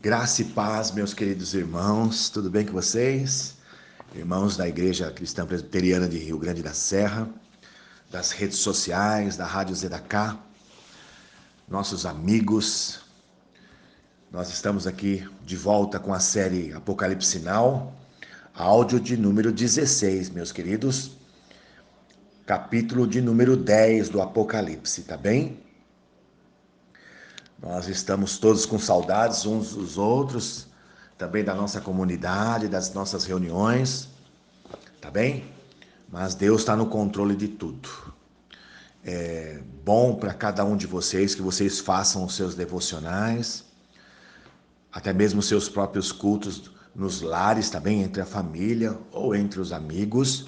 Graça e paz, meus queridos irmãos, tudo bem com vocês? Irmãos da Igreja Cristã Presbiteriana de Rio Grande da Serra, das redes sociais, da Rádio ZDK, nossos amigos, nós estamos aqui de volta com a série Apocalipse Sinal, áudio de número 16, meus queridos, capítulo de número 10 do Apocalipse, tá bem? Nós estamos todos com saudades uns dos outros, também da nossa comunidade, das nossas reuniões, tá bem? Mas Deus está no controle de tudo. É bom para cada um de vocês que vocês façam os seus devocionais, até mesmo os seus próprios cultos nos lares, tá bem? Entre a família ou entre os amigos,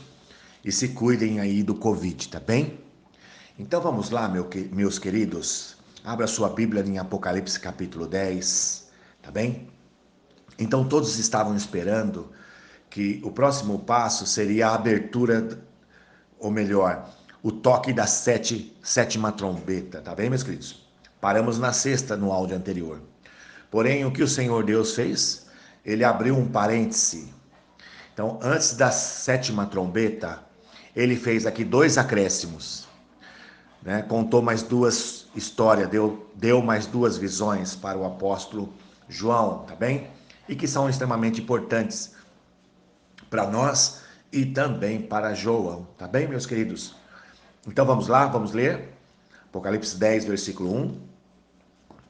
e se cuidem aí do Covid, tá bem? Então vamos lá, meus queridos. Abra sua Bíblia em Apocalipse capítulo 10, tá bem? Então todos estavam esperando que o próximo passo seria a abertura, ou melhor, o toque da sétima trombeta, tá bem, meus queridos? Paramos na sexta no áudio anterior. Porém, o que o Senhor Deus fez? Ele abriu um parêntese. Então, antes da sétima trombeta, ele fez aqui dois acréscimos, né? Contou mais duas histórias, deu mais duas visões para o apóstolo João, tá bem? E que são extremamente importantes para nós e também para João, tá bem, meus queridos? Então vamos lá, vamos ler. Apocalipse 10, versículo 1.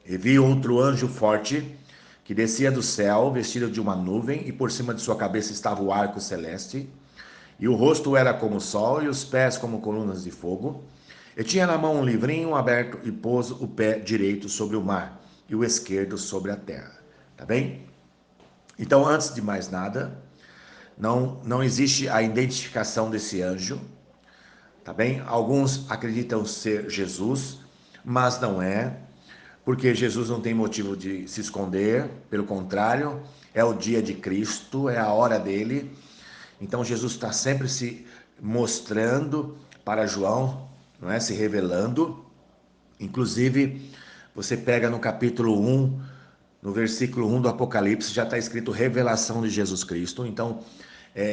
E vi outro anjo forte que descia do céu, vestido de uma nuvem, e por cima de sua cabeça estava o arco celeste, e o rosto era como o sol, e os pés como colunas de fogo. E tinha na mão um livrinho aberto, e pôs o pé direito sobre o mar, e o esquerdo sobre a terra. Tá bem? Então, antes de mais nada, não existe a identificação desse anjo, tá bem? Alguns acreditam ser Jesus, mas não é, porque Jesus não tem motivo de se esconder, pelo contrário, é o dia de Cristo, é a hora dele. Então Jesus está sempre se mostrando para João, não é? Se revelando. Inclusive, você pega no capítulo 1, no versículo 1 do Apocalipse, já está escrito revelação de Jesus Cristo. Então,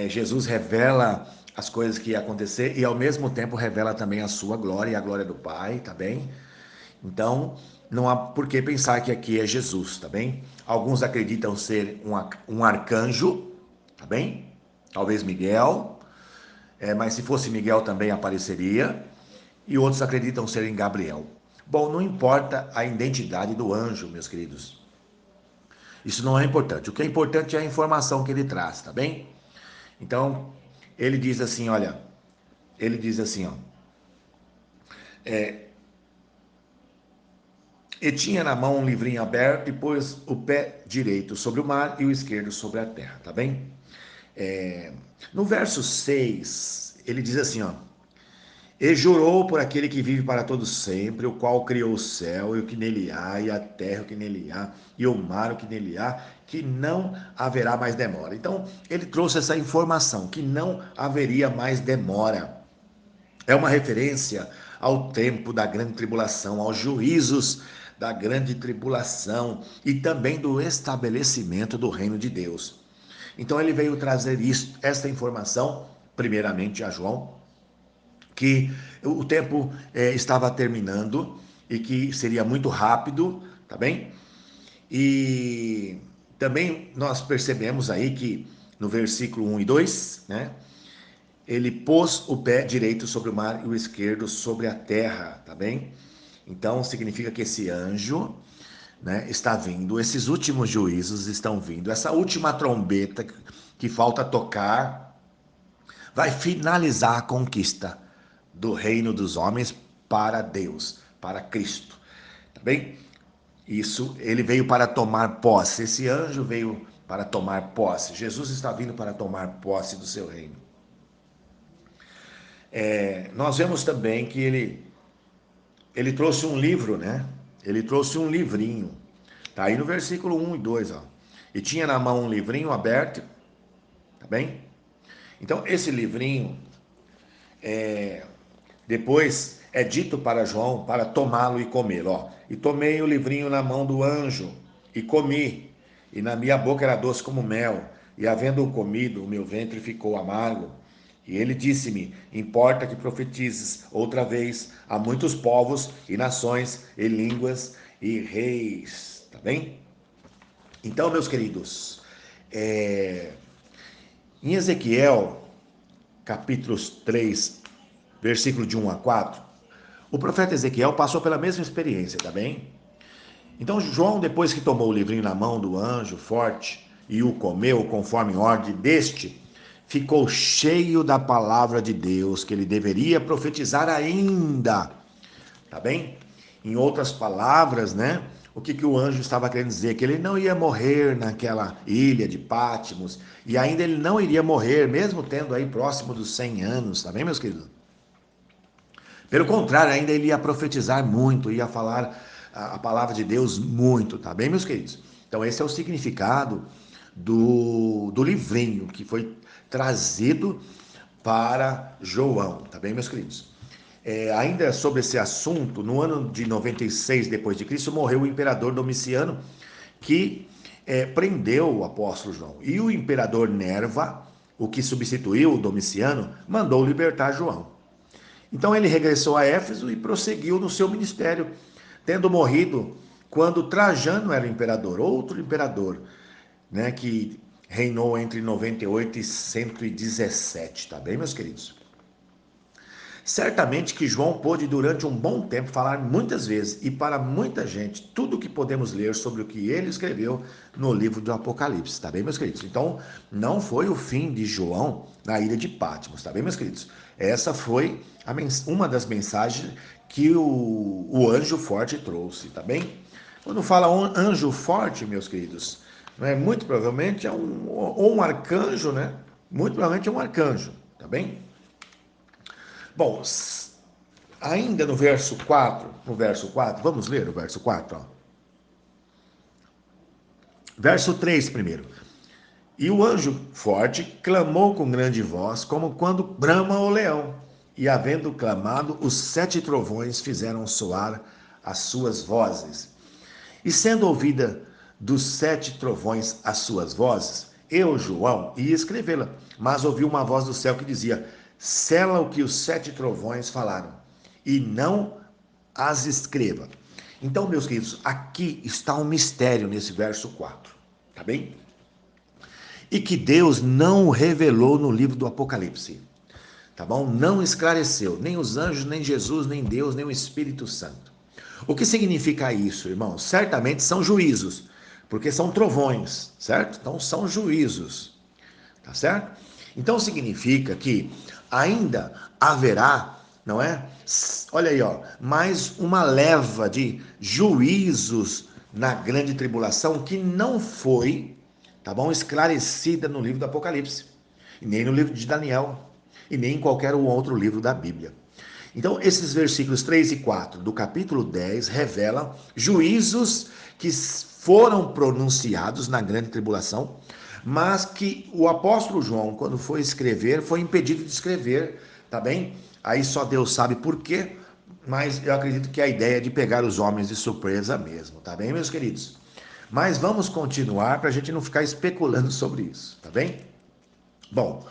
Jesus revela as coisas que ia acontecer e ao mesmo tempo revela também a sua glória e a glória do Pai, tá bem? Então, não há por que pensar que aqui é Jesus, tá bem? Alguns acreditam ser um arcanjo, tá bem? Talvez Miguel, mas se fosse Miguel também apareceria. E outros acreditam ser em Gabriel. Bom, não importa a identidade do anjo, meus queridos. Isso não é importante. O que é importante é a informação que ele traz, tá bem? Então, ele diz assim, olha, ele diz assim, ó, e tinha na mão um livrinho aberto e pôs o pé direito sobre o mar e o esquerdo sobre a terra, tá bem? No verso 6, ele diz assim, ó, e jurou por aquele que vive para todo sempre, o qual criou o céu e o que nele há, e a terra o que nele há, e o mar o que nele há, que não haverá mais demora. Então, ele trouxe essa informação, que não haveria mais demora. É uma referência ao tempo da grande tribulação, aos juízos da grande tribulação e também do estabelecimento do reino de Deus. Então ele veio trazer esta informação, primeiramente a João, que o tempo estava terminando e que seria muito rápido, tá bem? E também nós percebemos aí que no versículo 1 e 2, né? Ele pôs o pé direito sobre o mar e o esquerdo sobre a terra, tá bem? Então significa que esse anjo, né, está vindo, esses últimos juízos estão vindo, essa última trombeta que falta tocar vai finalizar a conquista do reino dos homens para Deus, para Cristo, tá bem? Isso, ele veio para tomar posse, esse anjo veio para tomar posse, Jesus está vindo para tomar posse do seu reino. Nós vemos também que ele trouxe um livro, né? Ele trouxe um livrinho. Tá aí no versículo 1 e 2, ó. E tinha na mão um livrinho aberto, tá bem? Então, esse livrinho, depois é dito para João para tomá-lo e comê-lo, ó. E tomei o livrinho na mão do anjo e comi. e na minha boca era doce como mel, e havendo-o comido, o meu ventre ficou amargo. E ele disse-me: importa que profetizes outra vez a muitos povos e nações e línguas e reis. Tá bem? Então, meus queridos, em Ezequiel, capítulos 3, versículo de 1 a 4, o profeta Ezequiel passou pela mesma experiência, tá bem? Então, João, depois que tomou o livrinho na mão do anjo forte e o comeu conforme ordem deste, ficou cheio da palavra de Deus que ele deveria profetizar ainda, tá bem? Em outras palavras, né? O que o anjo estava querendo dizer? Que ele não ia morrer naquela ilha de Patmos, e ainda ele não iria morrer, mesmo tendo aí próximo dos 100 anos, tá bem, meus queridos? Pelo contrário, ainda ele ia profetizar muito, ia falar a palavra de Deus muito, tá bem, meus queridos? Então, esse é o significado do livrinho que foi trazido para João, tá bem, meus queridos? Ainda sobre esse assunto, no ano de 96 depois de Cristo, morreu o imperador Domiciano, que prendeu o apóstolo João. E o imperador Nerva, o que substituiu o Domiciano, mandou libertar João. Então ele regressou a Éfeso e prosseguiu no seu ministério, tendo morrido quando Trajano era imperador, outro imperador, né, que reinou entre 98 e 117, tá bem, meus queridos? Certamente que João pôde durante um bom tempo falar muitas vezes e para muita gente tudo o que podemos ler sobre o que ele escreveu no livro do Apocalipse, tá bem, meus queridos? Então, não foi o fim de João na ilha de Patmos, tá bem, meus queridos? Essa foi uma das mensagens que o anjo forte trouxe, tá bem? Quando fala anjo forte, meus queridos, né, muito provavelmente é um arcanjo, né? Muito provavelmente é um arcanjo, tá bem? Bom, ainda no verso 4, vamos ler o verso 4, ó. Verso 3 primeiro. E o anjo forte clamou com grande voz, como quando brama o leão. E havendo clamado, os 7 trovões fizeram soar as suas vozes. E sendo ouvida dos 7 trovões as suas vozes, eu, João, ia escrevê-la, mas ouvi uma voz do céu que dizia: sela o que os 7 trovões falaram, e não as escreva. Então, meus queridos, aqui está um mistério nesse verso 4, tá bem? E que Deus não revelou no livro do Apocalipse, tá bom? Não esclareceu, nem os anjos, nem Jesus, nem Deus, nem o Espírito Santo. O que significa isso, irmãos? Certamente são juízos, porque são trovões, certo? Então são juízos, tá certo? Então significa que ainda haverá, não é? Olha aí, ó, mais uma leva de juízos na grande tribulação que não foi, tá bom, esclarecida no livro do Apocalipse, e nem no livro de Daniel, e nem em qualquer outro livro da Bíblia. Então, esses versículos 3 e 4 do capítulo 10 revelam juízos que foram pronunciados na grande tribulação, mas que o apóstolo João, quando foi escrever, foi impedido de escrever, tá bem? Aí só Deus sabe por quê, mas eu acredito que a ideia é de pegar os homens de surpresa mesmo, tá bem, meus queridos? Mas vamos continuar para a gente não ficar especulando sobre isso, tá bem? Bom,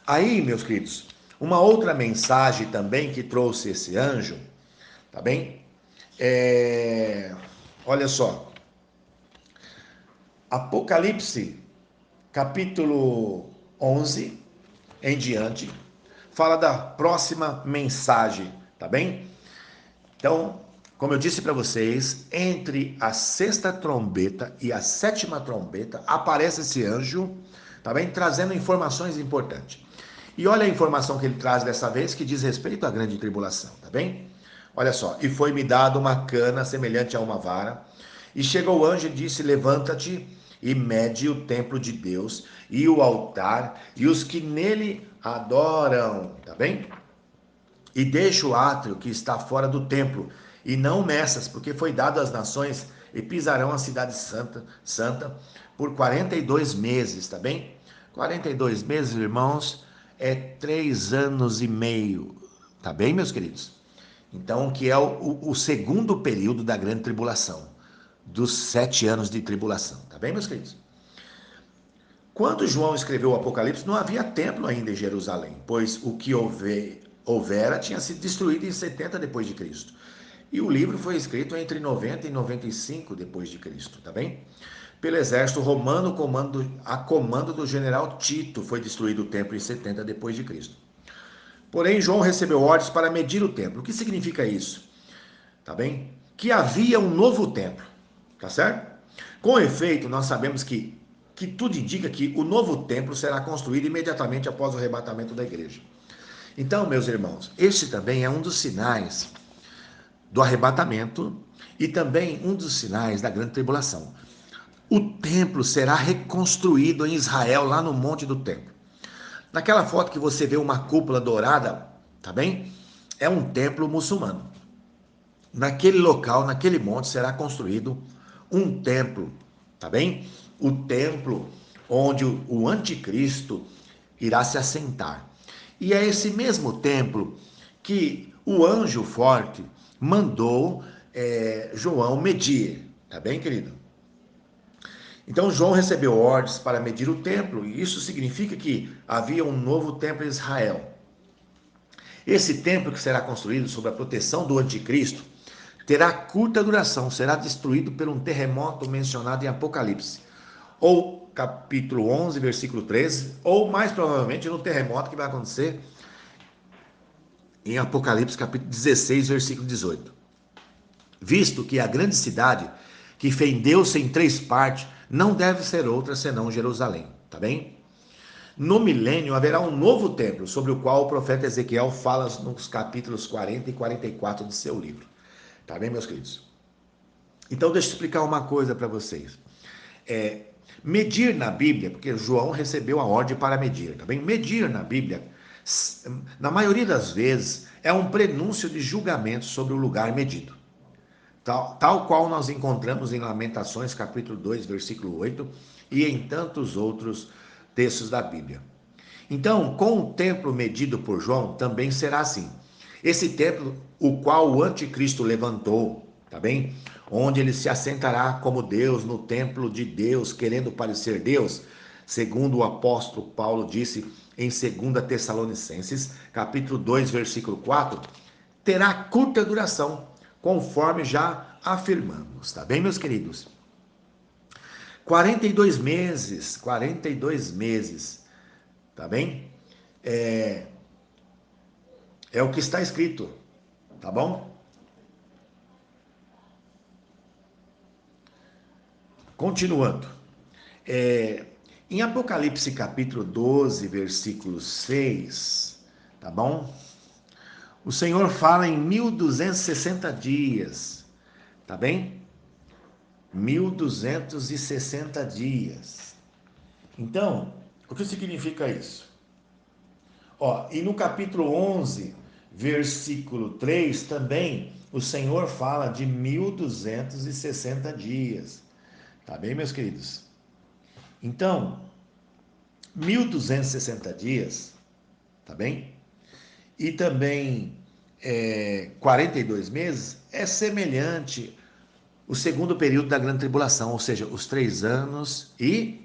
aí, meus queridos, uma outra mensagem também que trouxe esse anjo, tá bem? Olha só, Apocalipse, capítulo 11 em diante, fala da próxima mensagem, tá bem? Então, como eu disse para vocês, entre a sexta trombeta e a sétima trombeta aparece esse anjo, tá bem? Trazendo informações importantes. E olha a informação que ele traz dessa vez, que diz respeito à grande tribulação, tá bem? Olha só, e foi-me dado uma cana semelhante a uma vara, e chegou o anjo e disse: levanta-te e mede o templo de Deus, e o altar, e os que nele adoram, tá bem? E deixa o átrio que está fora do templo, e não meças, porque foi dado às nações, e pisarão a cidade santa por 42 meses, tá bem? 42 meses, irmãos, é 3 anos e meio, tá bem, meus queridos? Então, que é o segundo período da grande tribulação, dos 7 anos de tribulação, tá bem, meus queridos? Quando João escreveu o Apocalipse, não havia templo ainda em Jerusalém, pois o que houvera tinha sido destruído em 70 depois de Cristo. E o livro foi escrito entre 90 e 95 depois de Cristo, tá bem? Pelo exército romano, a comando do general Tito, foi destruído o templo em 70 depois de Cristo. Porém, João recebeu ordens para medir o templo. O que significa isso? Tá bem? Que havia um novo templo, tá certo? Com efeito, nós sabemos que tudo indica que o novo templo será construído imediatamente após o arrebatamento da igreja. Então, meus irmãos, este também é um dos sinais do arrebatamento e também um dos sinais da grande tribulação. O templo será reconstruído em Israel, lá no Monte do Templo. Naquela foto que você vê uma cúpula dourada, tá bem? É um templo muçulmano. Naquele local, naquele monte, será construído um templo, tá bem? O templo onde o anticristo irá se assentar. E é esse mesmo templo que o anjo forte mandou João medir, tá bem, querido? Então João recebeu ordens para medir o templo, e isso significa que havia um novo templo em Israel. Esse templo que será construído sob a proteção do anticristo terá curta duração, será destruído por um terremoto mencionado em Apocalipse, ou capítulo 11, versículo 13, ou mais provavelmente no terremoto que vai acontecer em Apocalipse capítulo 16, versículo 18. Visto que a grande cidade, que fendeu-se em 3 partes, não deve ser outra senão Jerusalém, tá bem? No milênio haverá um novo templo, sobre o qual o profeta Ezequiel fala nos capítulos 40 e 44 de seu livro. Tá bem, meus queridos? Então, deixa eu explicar uma coisa para vocês. Medir na Bíblia, porque João recebeu a ordem para medir, tá bem? Medir na Bíblia, na maioria das vezes, é um prenúncio de julgamento sobre o lugar medido. Tal qual nós encontramos em Lamentações, capítulo 2, versículo 8, e em tantos outros textos da Bíblia. Então, com o templo medido por João, também será assim. Esse templo, o qual o anticristo levantou, tá bem? Onde ele se assentará como Deus no templo de Deus, querendo parecer Deus, segundo o apóstolo Paulo disse em 2 Tessalonicenses, capítulo 2, versículo 4, terá curta duração, conforme já afirmamos, tá bem, meus queridos? 42 meses, tá bem? É o que está escrito, tá bom? Continuando. Em Apocalipse capítulo 12, versículo 6, tá bom? O Senhor fala em 1260 dias, tá bem? 1260 dias. Então, o que significa isso? E no capítulo 11, versículo 3, também o Senhor fala de 1260 dias. Tá bem, meus queridos? Então, 1260 dias, tá bem? E também 42 meses é semelhante o segundo período da grande tribulação, ou seja, os 3 anos e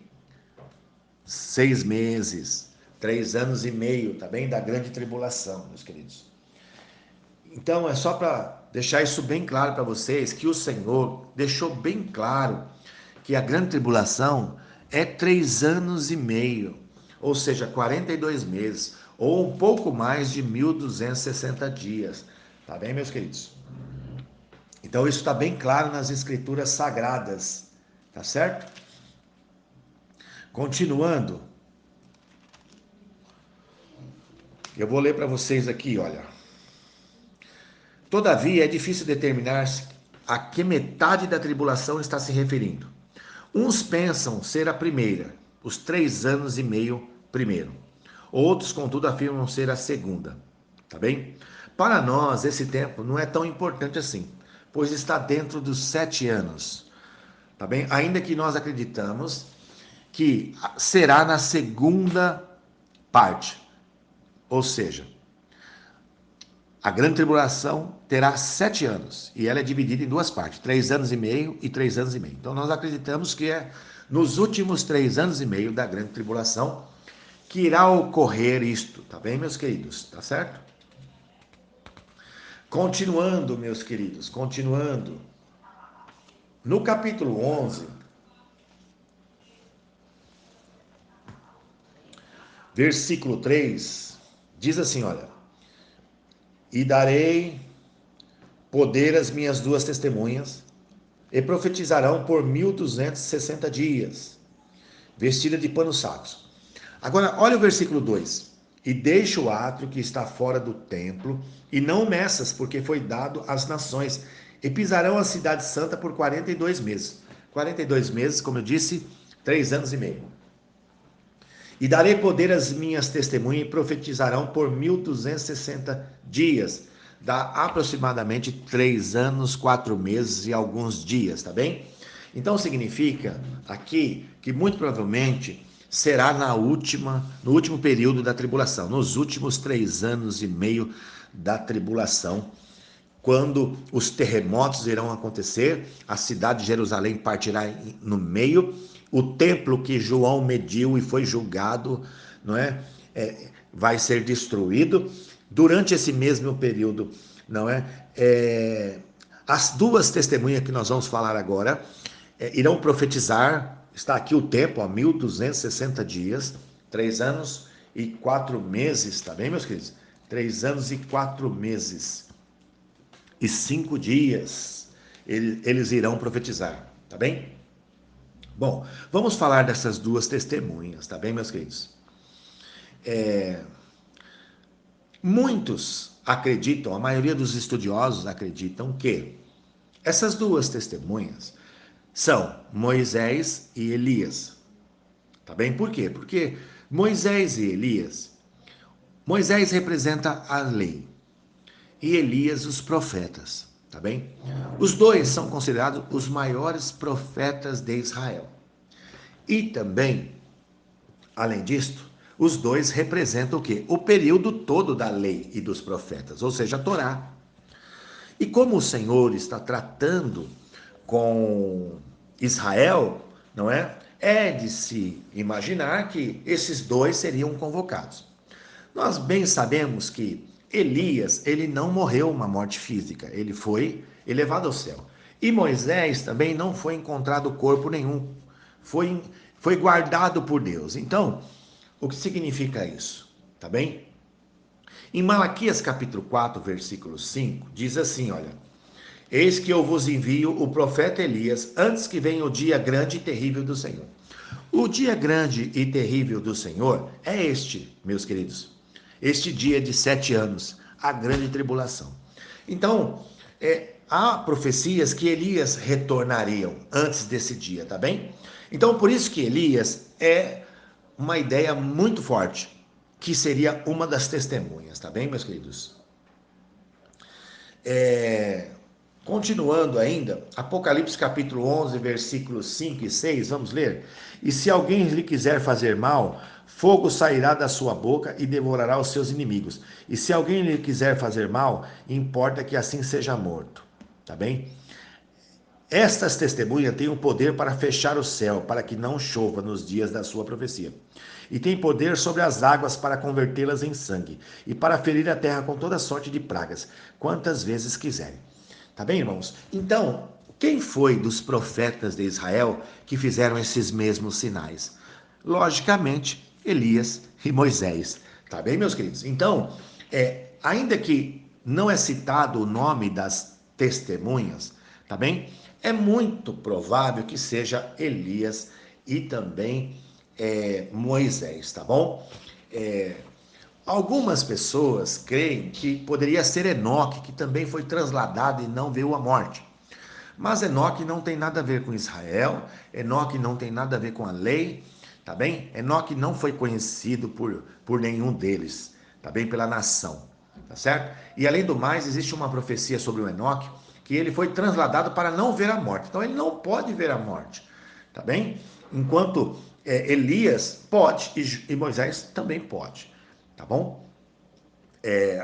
6 meses, 3 anos e meio, tá bem? Da grande tribulação, meus queridos. Então, é só para deixar isso bem claro para vocês, que o Senhor deixou bem claro que a grande tribulação é 3 anos e meio, ou seja, 42 meses, ou um pouco mais de 1260 dias. Tá bem, meus queridos? Então, isso está bem claro nas escrituras sagradas, tá certo? Continuando, eu vou ler para vocês aqui, olha. Todavia, é difícil determinar a que metade da tribulação está se referindo. Uns pensam ser a primeira, os 3 anos e meio primeiro. Outros, contudo, afirmam ser a segunda. Tá bem? Para nós, esse tempo não é tão importante assim, pois está dentro dos 7 anos. Tá bem? Ainda que nós acreditamos que será na segunda parte. Ou seja, A grande tribulação terá 7 anos, e ela é dividida em duas partes, 3 anos e meio e 3 anos e meio. Então nós acreditamos que é nos últimos 3 anos e meio da grande tribulação que irá ocorrer isto, tá bem, meus queridos? Tá certo? Continuando, meus queridos, continuando. No capítulo 11, versículo 3, diz assim, olha: E darei poder às minhas duas testemunhas, e profetizarão por 1260 dias, vestida de panos sacos. Agora, olha o versículo 2. E deixa o átrio que está fora do templo, e não meças, porque foi dado às nações, e pisarão a cidade santa por 42 meses. 42 meses, como eu disse, 3 anos e meio. E darei poder às minhas testemunhas, e profetizarão por 1260 dias. Dá aproximadamente 3 anos, 4 meses e alguns dias, tá bem? Então significa aqui que muito provavelmente será no último período da tribulação, nos últimos 3 anos e meio da tribulação, quando os terremotos irão acontecer, a cidade de Jerusalém partirá no meio, o templo que João mediu e foi julgado, não é? Vai ser destruído. Durante esse mesmo período, não é? As duas testemunhas que nós vamos falar agora irão profetizar. Está aqui o tempo, 1260 dias, 3 anos e 4 meses, tá bem, meus queridos? 3 anos e 4 meses e 5 dias eles irão profetizar, tá bem? Bom, vamos falar dessas duas testemunhas, tá bem, meus queridos? Muitos acreditam, a maioria dos estudiosos acreditam que essas duas testemunhas são Moisés e Elias, tá bem? Por quê? Porque Moisés e Elias, Moisés representa a lei e Elias os profetas, tá bem? Os dois são considerados os maiores profetas de Israel. E também, além disto, os dois representam o quê? O período todo da lei e dos profetas, ou seja, a Torá. E como o Senhor está tratando com Israel, não é? É de se imaginar que esses dois seriam convocados. Nós bem sabemos que Elias, ele não morreu uma morte física, ele foi elevado ao céu. E Moisés também não foi encontrado corpo nenhum, foi guardado por Deus. Então, o que significa isso? Tá bem? Em Malaquias capítulo 4, versículo 5, diz assim, olha: Eis que eu vos envio o profeta Elias, antes que venha o dia grande e terrível do Senhor. O dia grande e terrível do Senhor é este, meus queridos. Este dia de 7 anos, a grande tribulação. Então, há profecias que Elias retornariam antes desse dia, tá bem? Então, por isso que Elias é uma ideia muito forte, que seria uma das testemunhas, tá bem, meus queridos? Continuando ainda, Apocalipse capítulo 11, versículos 5 e 6, vamos ler? E se alguém lhe quiser fazer mal, fogo sairá da sua boca e devorará os seus inimigos. E se alguém lhe quiser fazer mal, importa que assim seja morto. Tá bem? Estas testemunhas têm o poder para fechar o céu, para que não chova nos dias da sua profecia. E tem poder sobre as águas para convertê-las em sangue, e para ferir a terra com toda sorte de pragas, quantas vezes quiserem. Tá bem, irmãos? Então, quem foi dos profetas de Israel que fizeram esses mesmos sinais? Logicamente, Elias e Moisés. Tá bem, meus queridos? Então, ainda que não é citado o nome das testemunhas, tá bem? É muito provável que seja Elias e também Moisés, tá bom? Algumas pessoas creem que poderia ser Enoque, que também foi trasladado e não viu a morte. Mas Enoque não tem nada a ver com Israel, Enoque não tem nada a ver com a lei, tá bem? Enoque não foi conhecido por nenhum deles, tá bem? Pela nação, tá certo? E além do mais, existe uma profecia sobre o Enoque, que ele foi trasladado para não ver a morte. Então ele não pode ver a morte, tá bem? Enquanto Elias pode e Moisés também pode, tá bom?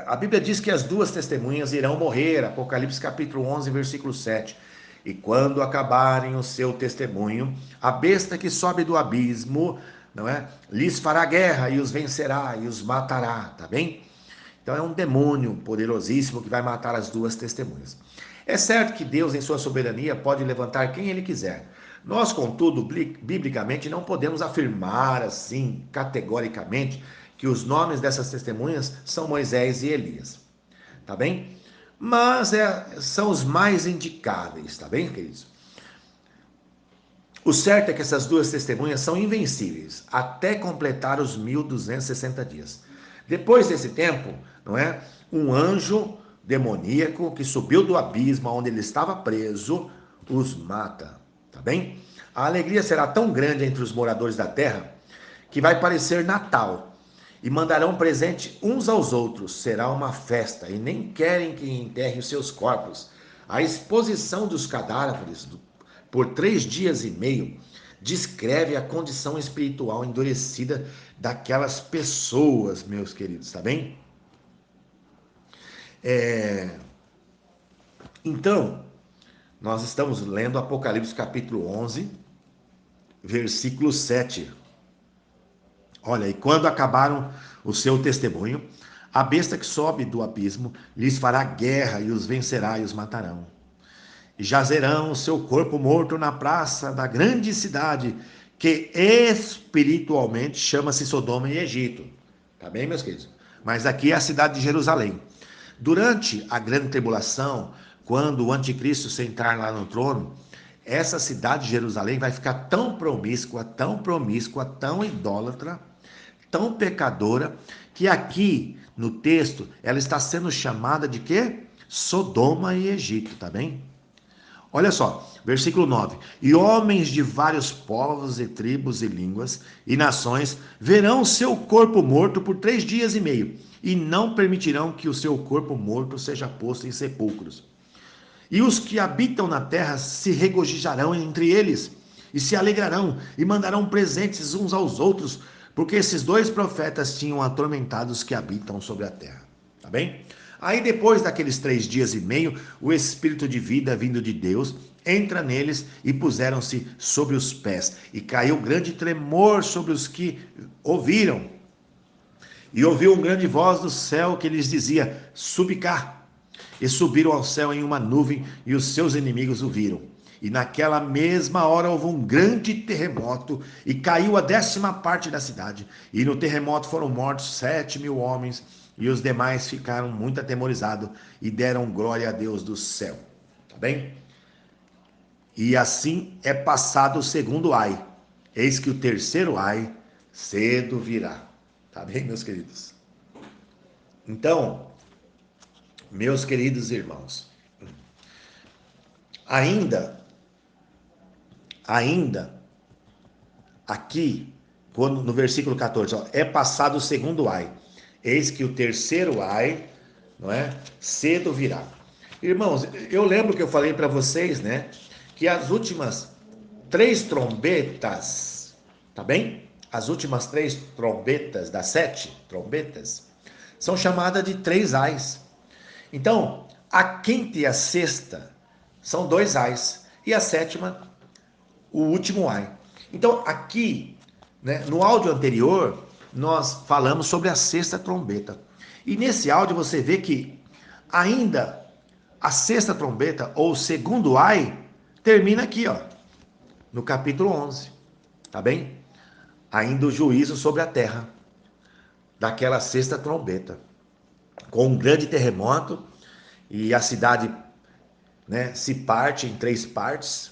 A Bíblia diz que as duas testemunhas irão morrer, Apocalipse capítulo 11, versículo 7. E quando acabarem o seu testemunho, a besta que sobe do abismo, não é? Lhes fará guerra e os vencerá e os matará, tá bem? Então é um demônio poderosíssimo que vai matar as duas testemunhas. É certo que Deus, em sua soberania, pode levantar quem ele quiser. Nós, contudo, biblicamente, não podemos afirmar assim, categoricamente, que os nomes dessas testemunhas são Moisés e Elias. Tá bem? Mas são os mais indicáveis, tá bem, queridos? O certo é que essas duas testemunhas são invencíveis até completar os 1260 dias. Depois desse tempo, não é? Um anjo demoníaco que subiu do abismo onde ele estava preso os mata, tá bem? A alegria será tão grande entre os moradores da terra que vai parecer Natal e mandarão presente uns aos outros. Será uma festa e nem querem que enterrem os seus corpos. A exposição dos cadáveres por 3 dias e meio descreve a condição espiritual endurecida daquelas pessoas, meus queridos, tá bem? Então, nós estamos lendo Apocalipse capítulo 11, versículo 7. Olha, e quando acabaram o seu testemunho, a besta que sobe do abismo lhes fará guerra e os vencerá e os matarão. E jazerão o seu corpo morto na praça da grande cidade, que espiritualmente chama-se Sodoma e Egito. Tá bem, meus queridos? Mas aqui é a cidade de Jerusalém. Durante a grande tribulação, quando o anticristo sentar lá no trono, essa cidade de Jerusalém vai ficar tão promíscua, tão idólatra, tão pecadora, que aqui no texto ela está sendo chamada de quê? Sodoma e Egito, tá bem? Olha só, versículo 9. E homens de vários povos e tribos e línguas e nações verão seu corpo morto por 3 dias e meio, e não permitirão que o seu corpo morto seja posto em sepulcros. E os que habitam na terra se regozijarão entre eles, e se alegrarão, e mandarão presentes uns aos outros, porque esses 2 profetas tinham atormentado os que habitam sobre a terra. Tá bem? Aí depois daqueles 3 dias e meio, o Espírito de vida vindo de Deus entra neles e puseram-se sobre os pés. E caiu grande tremor sobre os que ouviram. E ouviu uma grande voz do céu que lhes dizia: subi cá. E subiram ao céu em uma nuvem, e os seus inimigos o viram. E naquela mesma hora houve um grande terremoto, e caiu a 10ª parte da cidade. E no terremoto foram mortos 7.000 homens, e os demais ficaram muito atemorizados, e deram glória a Deus do céu. Tá bem? E assim é passado o segundo ai. Eis que o terceiro ai cedo virá. Tá bem, meus queridos? Então, meus queridos irmãos, ainda aqui, quando, no versículo 14, ó, é passado o segundo ai, eis que o terceiro ai, não é, cedo virá. Irmãos, eu lembro que eu falei para vocês, né, que as últimas 3 trombetas, tá bem? As últimas 3 trombetas das 7 trombetas são chamadas de 3 ais. Então, a quinta e a sexta são 2 ais. E a 7ª, o último ai. Então, aqui, né, no áudio anterior, nós falamos sobre a 6ª trombeta. E nesse áudio você vê que ainda a 6ª trombeta, ou o segundo ai, termina aqui, ó, no capítulo 11. Tá bem? Ainda o juízo sobre a terra, daquela 6ª trombeta, com um grande terremoto, e a cidade, né, se parte em 3 partes,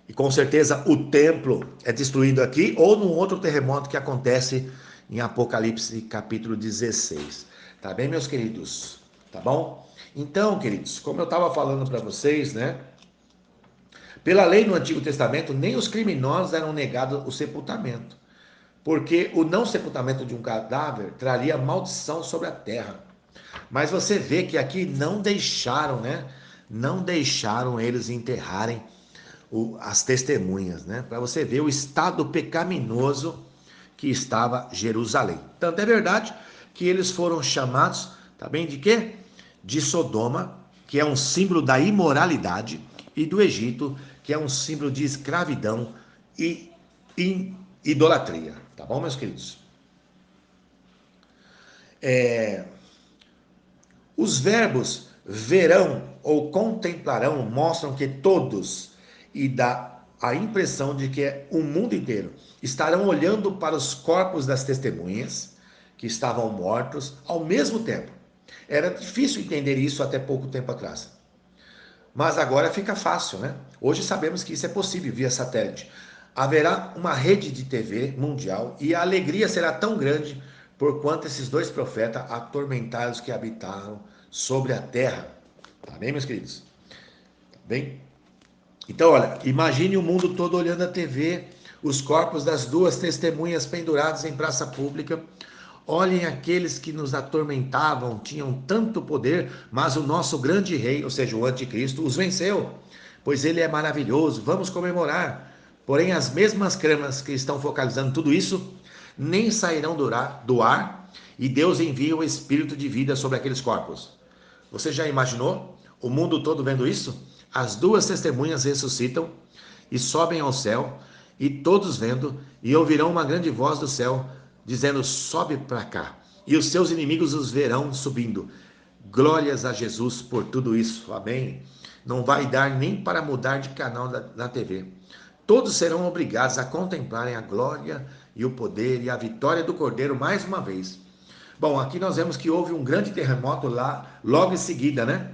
e com certeza o templo é destruído aqui, ou num outro terremoto que acontece em Apocalipse capítulo 16. Tá bem, meus queridos? Tá bom? Então, queridos, como eu estava falando para vocês, né, pela lei no Antigo Testamento, nem os criminosos eram negados o sepultamento, porque o não sepultamento de um cadáver traria maldição sobre a terra. Mas você vê que aqui não deixaram, né? Não deixaram eles enterrarem as testemunhas, né? Para você ver o estado pecaminoso que estava Jerusalém. Tanto é verdade que eles foram chamados tá bem? De quê? De Sodoma, que é um símbolo da imoralidade, e do Egito, que é um símbolo de escravidão e idolatria, tá bom, meus queridos? Os verbos verão ou contemplarão mostram que todos, e dá a impressão de que o mundo inteiro estarão olhando para os corpos das testemunhas que estavam mortos ao mesmo tempo. Era difícil entender isso até pouco tempo atrás. Mas agora fica fácil, né? Hoje sabemos que isso é possível via satélite. Haverá uma rede de TV mundial e a alegria será tão grande por quanto esses dois profetas atormentaram os que habitaram sobre a terra. Tá bem, meus queridos? Tá bem? Então, olha, imagine o mundo todo olhando a TV, os corpos das duas testemunhas pendurados em praça pública. Olhem aqueles que nos atormentavam, tinham tanto poder, mas o nosso grande rei, ou seja, o anticristo, os venceu, pois ele é maravilhoso, vamos comemorar. Porém, as mesmas câmeras que estão focalizando tudo isso, nem sairão do ar, e Deus envia o espírito de vida sobre aqueles corpos. Você já imaginou o mundo todo vendo isso? As duas testemunhas ressuscitam e sobem ao céu, e todos vendo, e ouvirão uma grande voz do céu, dizendo: sobe para cá. E os seus inimigos os verão subindo. Glórias a Jesus por tudo isso. Amém. Não vai dar nem para mudar de canal na TV. Todos serão obrigados a contemplarem a glória e o poder e a vitória do Cordeiro mais uma vez. Bom, aqui nós vemos que houve um grande terremoto lá, logo em seguida, né?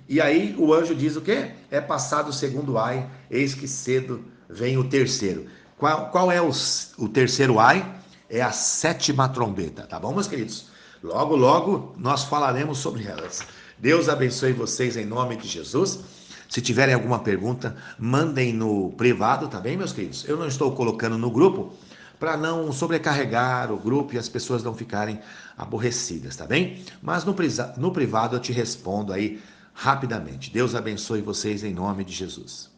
E aí o anjo diz o quê? É passado o segundo ai, eis que cedo vem o terceiro. Qual é o terceiro ai? É a sétima trombeta, tá bom, meus queridos? Logo, logo nós falaremos sobre elas. Deus abençoe vocês em nome de Jesus. Se tiverem alguma pergunta, mandem no privado, tá bem, meus queridos? Eu não estou colocando no grupo para não sobrecarregar o grupo e as pessoas não ficarem aborrecidas, tá bem? Mas no privado eu te respondo aí rapidamente. Deus abençoe vocês em nome de Jesus.